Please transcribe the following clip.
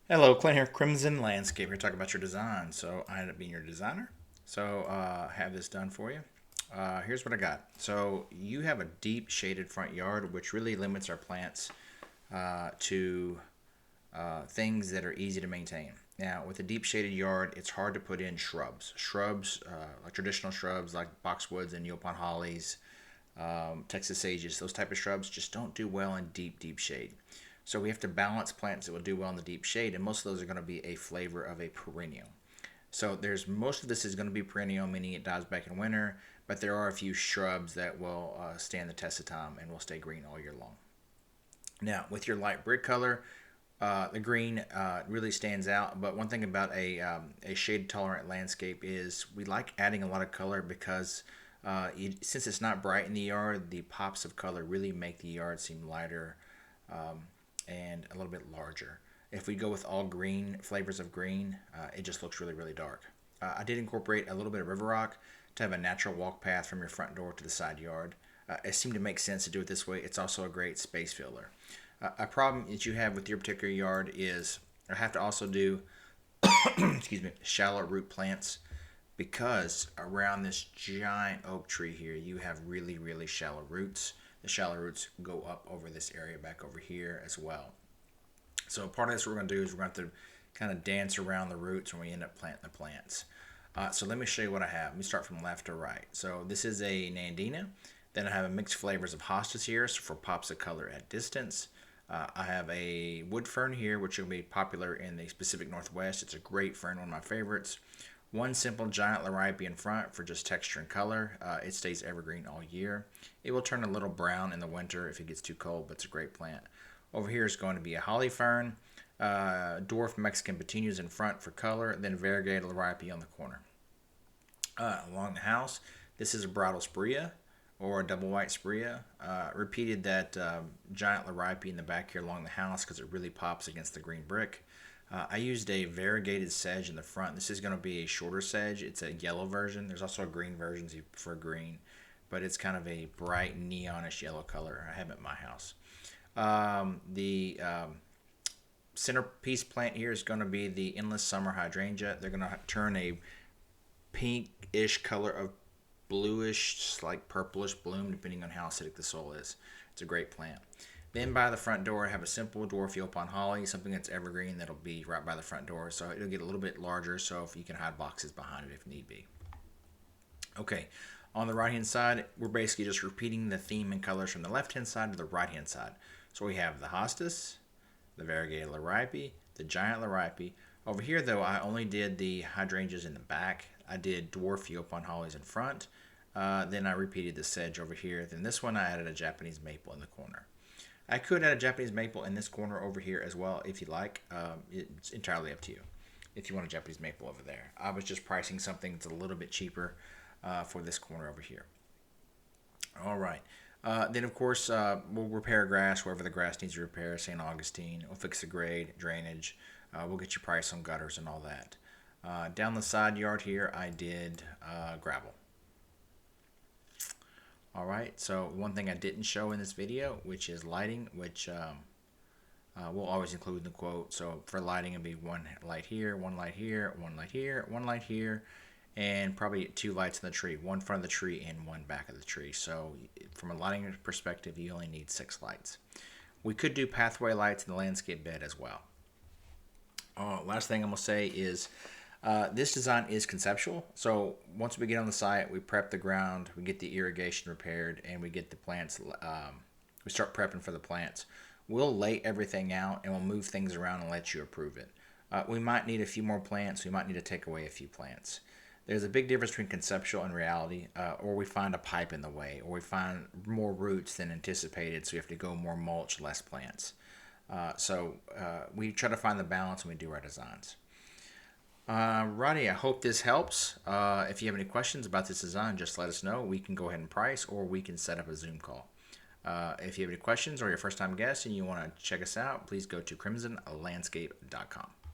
Hello, Clint here, Crimson Landscape. Here to talk about your design. So I ended up being your designer. So have this done for you. Here's what I got. So you have a deep shaded front yard, which really limits our plants to things that are easy to maintain. Now, with a deep shaded yard, it's hard to put in shrubs. Shrubs, like traditional shrubs like boxwoods and Yopon hollies, Texas sages, those type of shrubs just don't do well in deep shade. So we have to balance plants that will do well in the deep shade, and most of those are going to be a flavor of a perennial. So there's most of this is going to be perennial, meaning it dies back in winter, but there are a few shrubs that will stand the test of time and will stay green all year long. Now, with your light brick color, the green really stands out. But one thing about a shade tolerant landscape is we like adding a lot of color because since it's not bright in the yard, the pops of color really make the yard seem lighter and a little bit larger. If we go with all green flavors of green, it just looks really dark. I did incorporate a little bit of river rock to have a natural walk path from your front door to the side yard. It seemed to make sense to do it this way. It's also a great space filler. A problem that you have with your particular yard is I have to also do excuse me, shallow root plants because around this giant oak tree here, you have really shallow roots. The shallow roots go up over this area back over here as well. So part of this we're going to do is we're going to kind of dance around the roots when we end up planting the plants. So let me show you what I have. Let me start from left to right. So this is a Nandina. Then I have a mixed flavors of hostas here, so for pops of color at distance. I have a wood fern here, which will be popular in the Pacific Northwest. It's a great fern, one of my favorites. One simple giant laripe in front for just texture and color. It stays evergreen all year. It will turn a little brown in the winter if it gets too cold, but it's a great plant. Over here is going to be a holly fern, dwarf Mexican petunias in front for color, then variegated laripe on the corner. Along the house, this is a bridal spirea or a double white spirea. Repeated that giant laripe in the back here along the house because it really pops against the green brick. I used a variegated sedge in the front. This is going to be a shorter sedge. It's a yellow version. There's also a green version if you prefer green, but it's kind of a bright neonish yellow color. I have it at my house. The centerpiece plant here is going to be the endless summer hydrangea. They're going to turn a pinkish color of bluish, like purplish bloom, depending on how acidic the soil is. It's a great plant. Then by the front door, I have a simple dwarf Yopon holly, something that's evergreen that'll be right by the front door. So it'll get a little bit larger, so if you can hide boxes behind it if need be. Okay, on the right hand side, we're basically just repeating the theme and colors from the left hand side to the right hand side. So we have the hostas, the variegated laripe, the giant laripe. Over here, though, I only did the hydrangeas in the back. I did dwarf Yopon hollies in front. Then I repeated the sedge over here. Then this one, I added a Japanese maple in the corner. I could add a Japanese maple in this corner over here as well if you like. It's entirely up to you if you want a Japanese maple over there. I was just pricing something that's a little bit cheaper for this corner over here. All right. Then, of course, we'll repair grass wherever the grass needs repair, St. Augustine. We'll fix the grade, drainage. We'll get you price on gutters and all that. Down the side yard here, I did gravel. All right, so one thing I didn't show in this video, which is lighting, which we'll always include in the quote. So for lighting, it'll be one light here, one light here, one light here, one light here, and probably two lights in the tree, one front of the tree and one back of the tree. So from a lighting perspective, you only need 6 lights. We could do pathway lights in the landscape bed as well. Last thing I'm going to say is this design is conceptual. So once we get on the site, we prep the ground, we get the irrigation repaired, and we get the plants, we start prepping for the plants. We'll lay everything out and we'll move things around and let you approve it. We might need a few more plants. We might need to take away a few plants. There's a big difference between conceptual and reality, or we find a pipe in the way, or we find more roots than anticipated, so we have to go more mulch, less plants. So we try to find the balance when we do our designs. Roddy, I hope this helps. If you have any questions about this design, just let us know. We can go ahead and price, or we can set up a Zoom call. If you have any questions or you're a first time guest and you want to check us out, please go to crimsonlandscape.com.